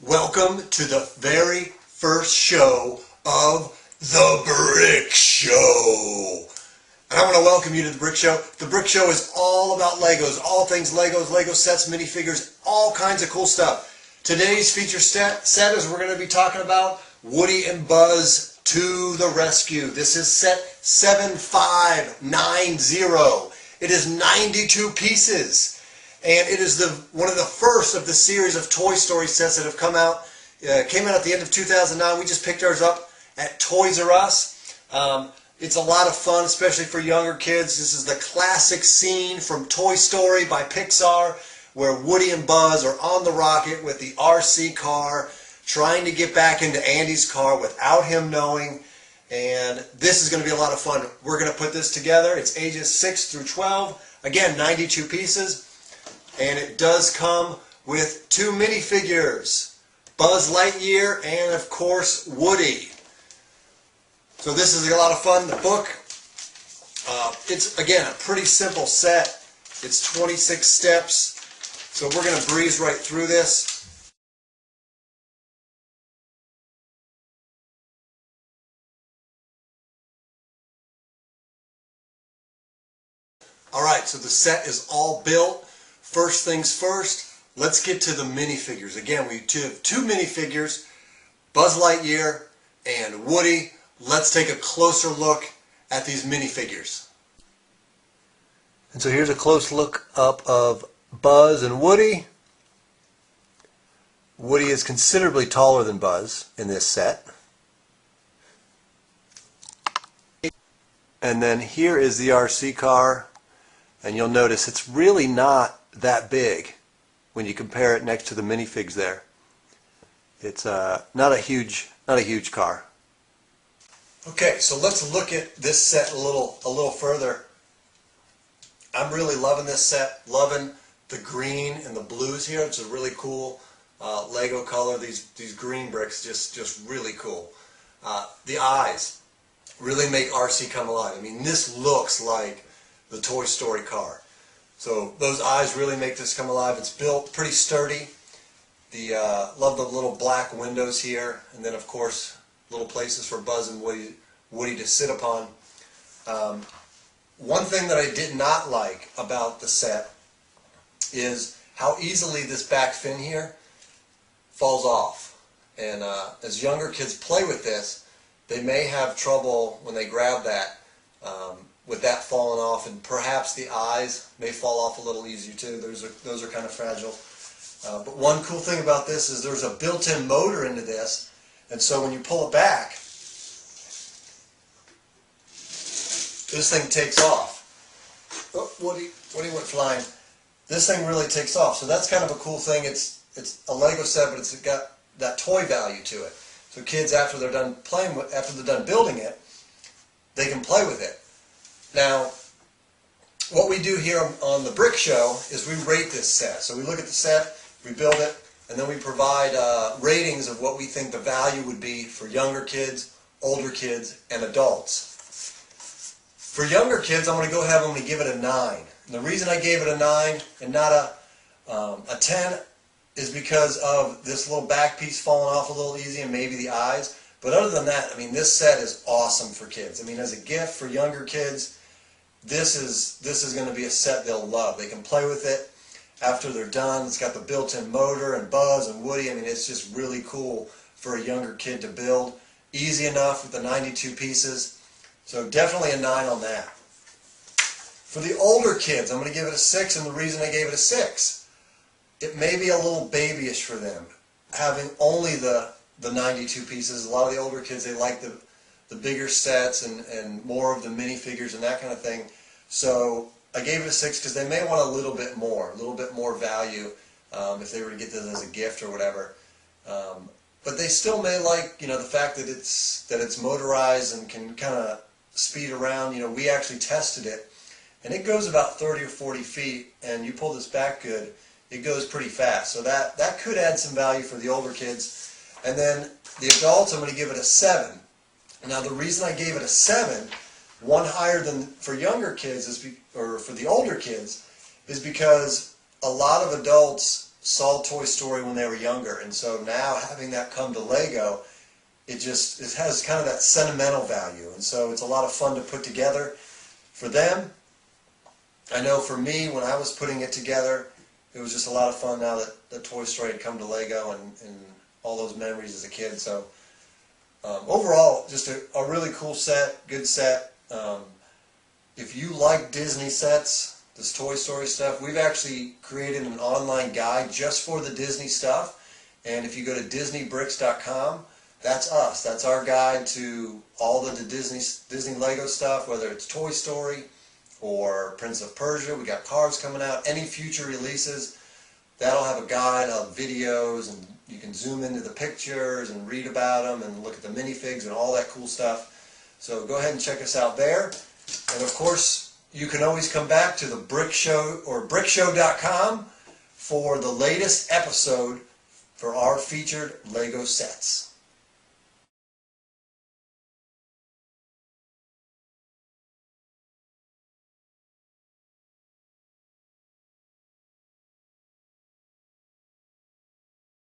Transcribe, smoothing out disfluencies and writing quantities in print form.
Welcome to the very first show of The Brick Show. And I want to welcome you to The Brick Show. The Brick Show is all about Legos, all things Legos, Lego sets, minifigures, all kinds of cool stuff. Today's feature set is we're going to be talking about Woody and Buzz to the Rescue. This is set 7590. It is 92 pieces. And it is one of the first of the series of Toy Story sets that have come out. Came out at the end of 2009. We just picked ours up at Toys R Us. It's a lot of fun, especially for younger kids. This is the classic scene from Toy Story by Pixar, where Woody and Buzz are on the rocket with the RC car, trying to get back into Andy's car without him knowing. And this is going to be a lot of fun. We're going to put this together. It's ages 6 through 12. Again, 92 pieces. And it does come with 2 minifigures, Buzz Lightyear and, of course, Woody. So this is a lot of fun. The book, it's, again, a pretty simple set. It's 26 steps. So we're going to breeze right through this. All right, so the set is all built. First things first, let's get to the minifigures. Again, we have 2 minifigures, Buzz Lightyear and Woody. Let's take a closer look at these minifigures. And so here's a close look up of Buzz and Woody. Woody is considerably taller than Buzz in this set. And then here is the RC car. And you'll notice it's really not that big when you compare it next to the minifigs there. It's not a huge car. Okay, so let's look at this set a little further. I'm really loving this set, loving the green and the blues here. It's a really cool Lego color. These green bricks just really cool. The eyes really make RC come alive. I mean, this looks like the Toy Story car. So those eyes really make this come alive. It's built pretty sturdy. Love the little black windows here, and then of course little places for Buzz and Woody to sit upon. One thing that I did not like about the set is how easily this back fin here falls off. And as younger kids play with this, they may have trouble when they grab that with that falling off, and perhaps the eyes may fall off a little easier too. Those are kind of fragile. But one cool thing about this is there's a built-in motor into this, and so when you pull it back, this thing takes off. Oh, Woody went flying. This thing really takes off. So that's kind of a cool thing. It's a Lego set, but it's got that toy value to it. So kids, after they're done building it, they can play with it. Now, what we do here on the Brick Show is we rate this set. So we look at the set, we build it, and then we provide ratings of what we think the value would be for younger kids, older kids, and adults. For younger kids, I'm going to go ahead and give it a 9. And the reason I gave it a 9 and not a 10 is because of this little back piece falling off a little easy and maybe the eyes. But other than that, I mean, this set is awesome for kids. I mean, as a gift for younger kids, this is going to be a set they'll love. They can play with it after they're done. It's got the built-in motor and Buzz and Woody. I mean, it's just really cool for a younger kid to build. Easy enough with the 92 pieces. So definitely a 9 on that. For the older kids, I'm going to give it a 6, and the reason I gave it a 6, it may be a little babyish for them, having only the 92 pieces. A lot of the older kids, they like the bigger sets and more of the minifigures and that kind of thing. So I gave it a 6 because they may want a little bit more value if they were to get this as a gift or whatever. But they still may like, the fact that it's motorized and can kind of speed around. We actually tested it, and it goes about 30 or 40 feet, and you pull this back good, it goes pretty fast. So that could add some value for the older kids. And then the adults, I'm going to give it a 7. Now the reason I gave it a 7, one higher than for younger kids or for the older kids, is because a lot of adults saw Toy Story when they were younger, and so now having that come to Lego, it has kind of that sentimental value, and so it's a lot of fun to put together for them. I know for me, when I was putting it together, it was just a lot of fun now that Toy Story had come to Lego and all those memories as a kid. So overall, just a really cool set, good set. If you like Disney sets, this Toy Story stuff, we've actually created an online guide just for the Disney stuff. And if you go to DisneyBricks.com, that's us. That's our guide to all the Disney Lego stuff, whether it's Toy Story or Prince of Persia. We got Cars coming out. Any future releases, that'll have a guide of videos, and you can zoom into the pictures and read about them and look at the minifigs and all that cool stuff. So go ahead and check us out there. And of course, you can always come back to the Brick Show or brickshow.com for the latest episode for our featured Lego sets.